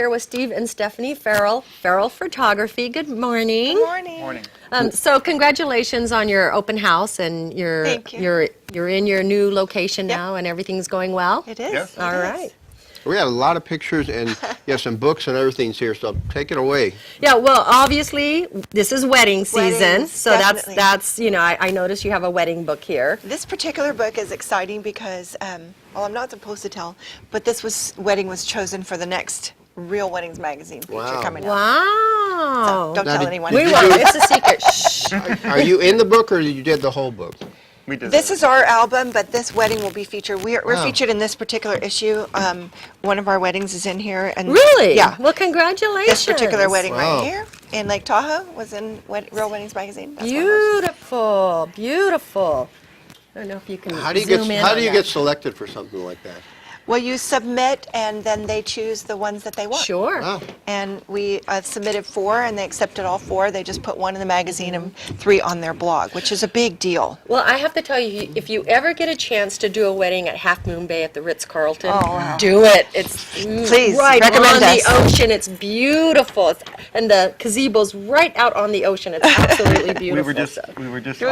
here with Steve and Stephanie Farrell, Farrell Photography. Good morning. Good morning. Morning. So congratulations on your open house, and Thank you. you're in your new location Yep. now, and everything's going well. It is. Yes. it All is. right. We have a lot of pictures and you have some books and everything's here, so take it away. Yeah. Well, obviously this is wedding season, Weddings, so definitely. that's I noticed you have a wedding book here. This particular book is exciting because, well, I'm not supposed to tell, but this wedding was chosen for the next Real Weddings magazine feature Wow. coming up. Wow. Don't Now, tell did- anyone. We won't. It's a secret. Shh. Are you in the book or you did the whole book? We did This that. is our album, but this wedding will be featured. We're Wow. featured in this particular issue. One of our weddings is in here. And Really? Yeah. Well, congratulations. This particular wedding Wow. right here in Lake Tahoe was in Real Weddings magazine. That's one of Beautiful, ours. beautiful. I don't know if you can How do you zoom in how on do you that. get selected for something like that? Well, you submit, and then they choose the ones that they want. Sure. Wow. And we submitted 4, and they accepted all 4. They just put 1 in the magazine and 3 on their blog, which is a big deal. Well, I have to tell you, if you ever get a chance to do a wedding at Half Moon Bay at the Ritz-Carlton, Oh, wow. do it. It's Please, right recommend on us. the ocean. It's beautiful. And the gazebo's right out on the ocean. It's absolutely beautiful. We were just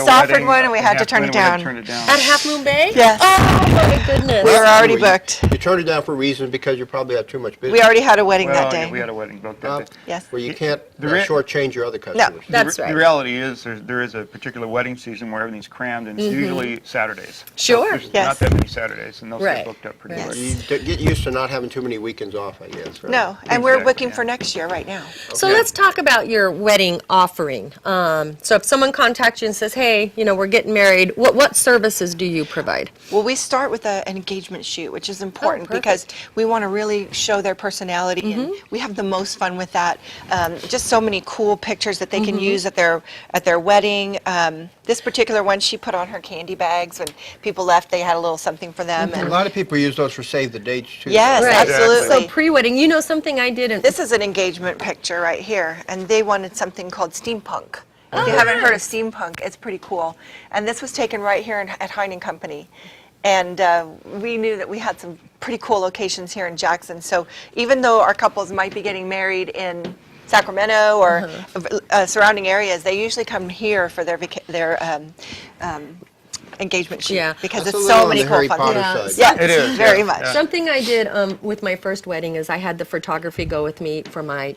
offered offered one and we had to turn it down. At Half Moon Bay? Yes. Oh, my goodness. We were already You- booked. You turned it down for reasons because you probably had too much business. We already had a wedding Well, that day. yeah, we had a wedding booked Well, that day. Yes. Where you can't The re- shortchange your other customers. That's The right. reality is there is a particular wedding season where everything's crammed, and it's usually Saturdays. Sure. There's Yes. not that many Saturdays, and those Right. get booked up pretty Yes. quick. You get used to not having too many weekends off, I guess. Right? No, and we're Exactly, booking yeah. for next year right now. So Okay. let's talk about your wedding offering. So if someone contacts you and says, hey, we're getting married, what services do you provide? Well, we start with an engagement shoot, which is important perfect. because we want to really show their personality, and we have the most fun with that. Just so many cool pictures that they can use at their wedding. This particular one, she put on her candy bags. When people left, they had a little something for them. A And lot of people use those for save the dates too. yes, Right. absolutely. So pre-wedding, something I did, This is an engagement picture right here, and they wanted something called steampunk. If you haven't heard of steampunk, it's pretty cool. And this was taken right here at Hine & Company. And we knew that we had some pretty cool locations here in Jackson. So even though our couples might be getting married in Sacramento or surrounding areas, they usually come here for their engagement shoot, Yeah. because That's it's a little so on many the cool Harry fun Potter things. side. Yeah, It is, very yeah, much. yeah. Something I did with my first wedding is I had the photography go with me for my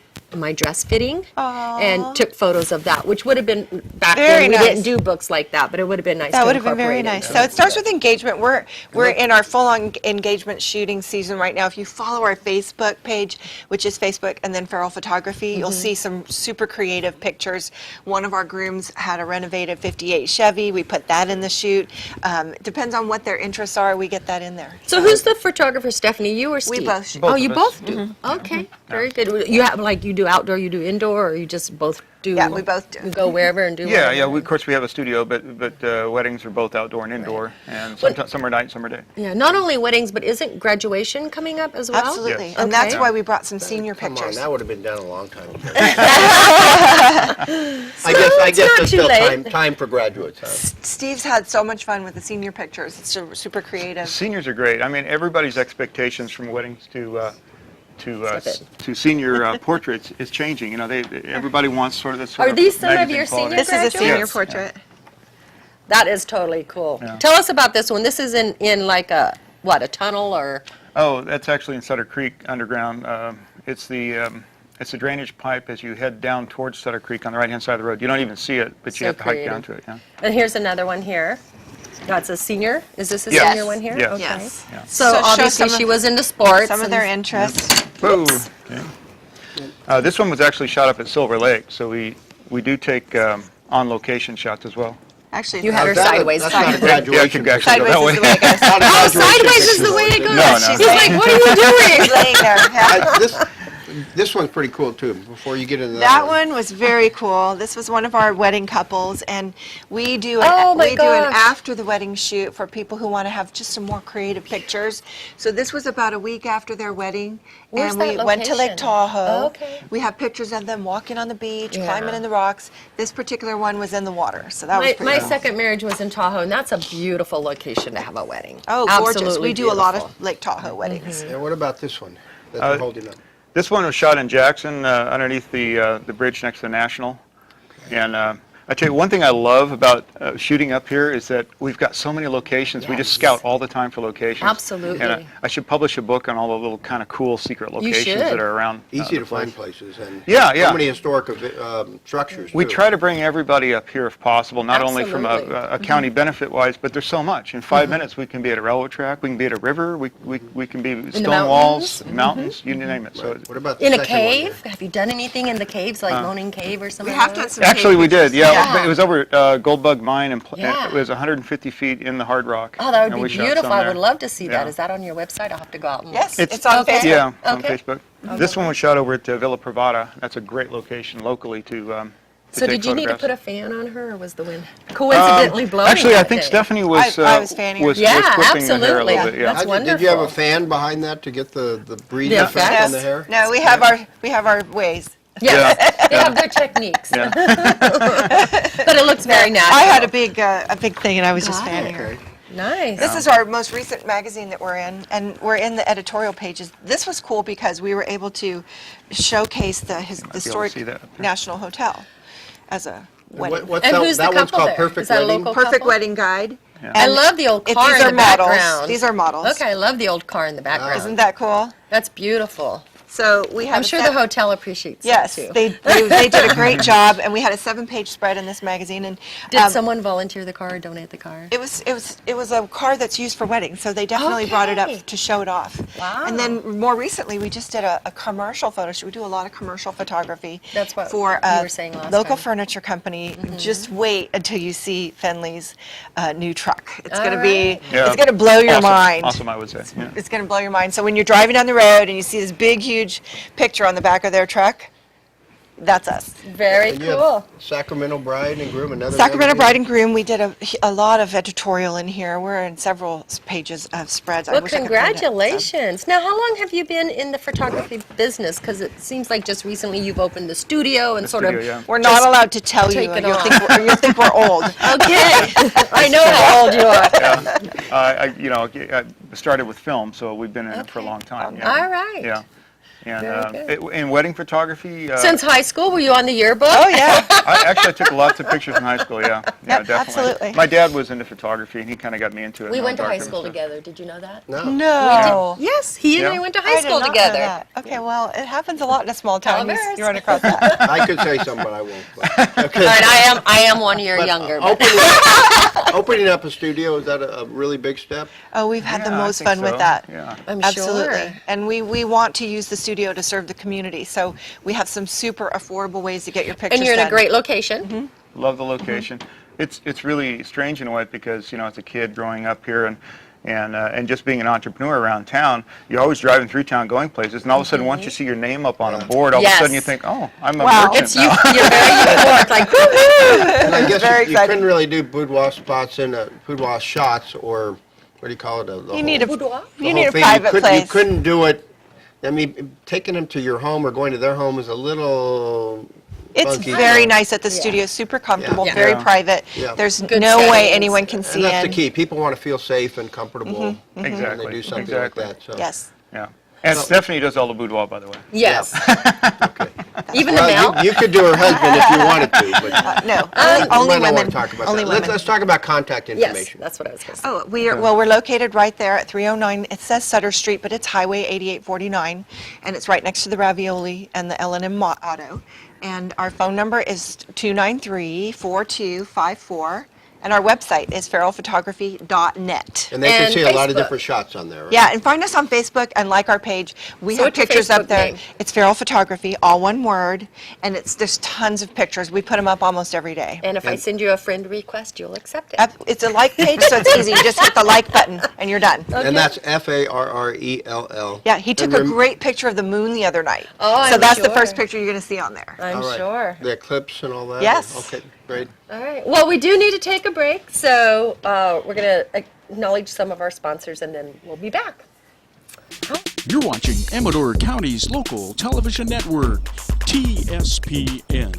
dress fitting and took photos of that, which would have been back Very then. We nice. didn't do books like that, but it would have been nice. That to would have been very incorporate nice. it. So it starts with engagement. We're in our full-on engagement shooting season right now. If you follow our Facebook page, which is Facebook and then Farrell Photography, you'll see some super creative pictures. One of our grooms had a renovated '58 Chevy. We put that in the shoot. It depends on what their interests are. We get that in there. So who's the photographer, Stephanie? You or Steve? We both shoot. Both Oh, you of us both do. Okay, very good. You have you do outdoor, you do indoor, or you just both do? Yeah, we both do. You go wherever and do. Yeah, whatever? yeah. Of course, we have a studio, but weddings are both outdoor and indoor, and sometimes some are night, some are day. Yeah, not only weddings, but isn't graduation coming up as well? Absolutely. Yes. And that's Okay. why we brought some senior Come on, pictures. that would have been done a long time ago. I it's guess not there's too still late. time for graduates, huh? Steve's had so much fun with the senior pictures. It's super creative. Seniors are great. I mean, everybody's expectations from weddings to Stop it. senior portraits is changing. Everybody wants sort of this. Are these some of magazine your quality. senior This is a senior Yes. portrait. That is totally cool. Yeah. Tell us about this one. This is in like a tunnel or? Oh, that's actually in Sutter Creek underground. It's the drainage pipe as you head down towards Sutter Creek on the right-hand side of the road. You don't even see it, but So you have to hike down creative. to it. Yeah. And here's another one here. That's a senior. Is this a Yes. senior one here? Yes. Okay. Yes. Yeah. So, So show obviously some she of- was into sports. Some of their and- interests. Whoa. Okay. This one was actually shot up at Silver Lake, so we do take on-location shots as well. Actually, You had her That's not a- sideways. That's not a Yeah, you graduation. could actually go sideways that is the way it goes. Not a Oh, graduation sideways is picture. the way to go. No, no. She's like, what are you doing? She's laying there. Yeah. This one's pretty cool too. Before you get into That one was very cool. This was one of our wedding couples, and we do Oh my we do an gosh. after the wedding shoot for people who want to have just some more creative pictures. So this was about a week after their wedding, Where's and we that went to Lake location? Tahoe. Okay. We have pictures of them walking on the beach, Yeah. climbing in the rocks. This particular one was in the water, so that was My, pretty my cool. second marriage was in Tahoe, and that's a beautiful location to have a wedding. Oh, gorgeous. Absolutely We do a lot of beautiful. Lake Tahoe weddings. And what about this one that you're holding up? This one was shot in Jackson, underneath the bridge next to the National. And I tell you, one thing I love about shooting up here is that we've got so many locations. We just scout all the time for locations. Absolutely. And I should publish a book on all the little kind of cool secret locations should. that are around. Easy the to find place. places and Yeah, so many historic structures. We too. try to bring everybody up here if possible, not only from Absolutely. a county benefit-wise, but there's so much. In 5 minutes, we can be at a railroad track, we can be at a river, we can be stone walls, mountains, you name it. So What about the In a second one there? cave? Have you done anything in the caves, like Moaning Cave or something? We have like done that? some actually, we did. Yeah, Yeah. it was over at Goldbug Mine, and Yeah. it was 150 feet in the hard rock. Oh, that and would we be shot beautiful. some I there. would love to see that. Yeah. Is that on your website? I'll have to go out and look. Yes, it's on Okay. Facebook. Yeah, it's on Okay. Facebook. This one was shot over at Villa Privada. That's a great location locally to So take did you need to photographs. put a fan on her, or was the wind coincidentally blowing? Actually, I that think day? Stephanie was I was fanning her. was Yeah, clipping the hair a absolutely. little bit. Yeah. That's Did you have a wonderful. fan behind that to get the breeze The effect effect? on the hair? No, we have our ways. Yes, Yeah. they have their techniques, Yeah. but it looks very natural. I had a big thing, and I was just Got fanning it. her. Nice. This is our most recent magazine that we're in, and we're in the editorial pages. This was cool because we were able to showcase the historic see that up there. National Hotel as a wedding. What's And that? who's the That one's couple called there? Perfect Is that a Wedding. local Perfect couple? Wedding Guide. I love the old car These in are the models. background. These are models. Okay, I love the old car in the background. Isn't that cool? That's beautiful. So we have I'm sure the hotel appreciates Yes, that too. they did a great job, and we had a 7-page spread in this magazine. And Did someone volunteer the car or donate the car? It was a car that's used for weddings, so they definitely brought it Okay. up to show it off. Wow. And then more recently, we just did a commercial photo shoot. We do a lot of commercial photography. That's what for you a were saying last local time. furniture company. Just wait until you see Fenley's new truck. It's All going to be, right. Yeah. it's going to blow your Awesome. mind. Awesome, I would say. Yeah. It's going to blow your mind. So when you're driving down the road and you see this big, huge picture on the back of their truck, that's us. Very And you have cool. Sacramento Bride and Groom, another Sacramento magazine? Bride and Groom, we did a lot of editorial in here. We're in several pages of spreads. I Well, wish I could find it, so. congratulations. Now, how long have you been in the photography business? Because it seems like just recently you've opened the studio and The sort studio, of. yeah. We're not just allowed to tell you. take it You'll on. you'll think we're old. Okay, I know how old you are. I started with film, so we've been in it for a Okay. long time. Yeah. All right. Yeah. And Very good. in wedding photography, Since high school, were you on the yearbook? Oh, yeah. I took lots of pictures in high school. Yeah, yeah, Yep, definitely. absolutely. My dad was into photography, and he kind of got me into it. We and went to all high dark school stuff. together. Did you know that? No. No. Yes, he and Yeah. I went to I high did school not know together. that. Okay, well, it happens a lot in a small town. You Embarrassed. run across that. I could say something, but I won't. But- All Okay. right, I am 1 year younger. But Opening up a studio, is that a really big step? Oh, we've had the Yeah, I most think fun with so. that. Yeah. I'm Absolutely. sure. And we want to use the studio to serve the community. So we have some super affordable ways to get your pictures And you're in a done. great location. Love the location. It's really strange in a way because as a kid growing up here and just being an entrepreneur around town, you're always driving through town, going places, and all of a sudden, once you see your name up on a board, all of a sudden you Yes. think, oh, I'm a Wow. merchant It's now. you're very euphoric, like woo-hoo. And I guess Very you exciting. couldn't really do boudoir spots in boudoir shots, or what do you call it? You need a Boudoir? you need a private You place. couldn't do it. I mean, taking them to your home or going to their home is a little. It's funky. very nice at the studio, super comfortable, Yeah. very Yeah. private. Yeah. There's Good no way settings. anyone can see And that's the in. key. People want to feel safe and comfortable when Exactly. they do something exactly. like that. So. Yes. Yeah. And Stephanie does all the boudoir, by the way. Yes, Okay. even the male. Well, you could do her husband if you wanted to, but No, we only might not women. want to talk about Only that. women. Let's talk about contact Yes, information. that's what I was going to say. Oh, we're located right there at 309. It says Sutter Street, but it's Highway 8849, and it's right next to the Ravioli and the L&M Auto. And our phone number is 293-4254, and our website is farrellphotography.net. And they can And see a lot of Facebook. different shots on there, right? Yeah, and find us on Facebook and like our page. We So have what's your pictures up Facebook there. name? It's Farrell Photography, all one word, and there's tons of pictures. We put them up almost every day. And if I send you a friend request, you'll accept it. It's a like page, so it's easy. You just hit the like button, and you're done. And that's Farrell. Yeah, he took And a great picture of the moon the other night. Oh, so I'm that's the sure. first picture you're going to see on there. I'm All right. sure. The eclipse and all that? Yes. Okay, great. All right. Well, we do need to take a break, so we're going to acknowledge some of our sponsors, and then we'll be back. You're watching Amador County's local television network, TSPN.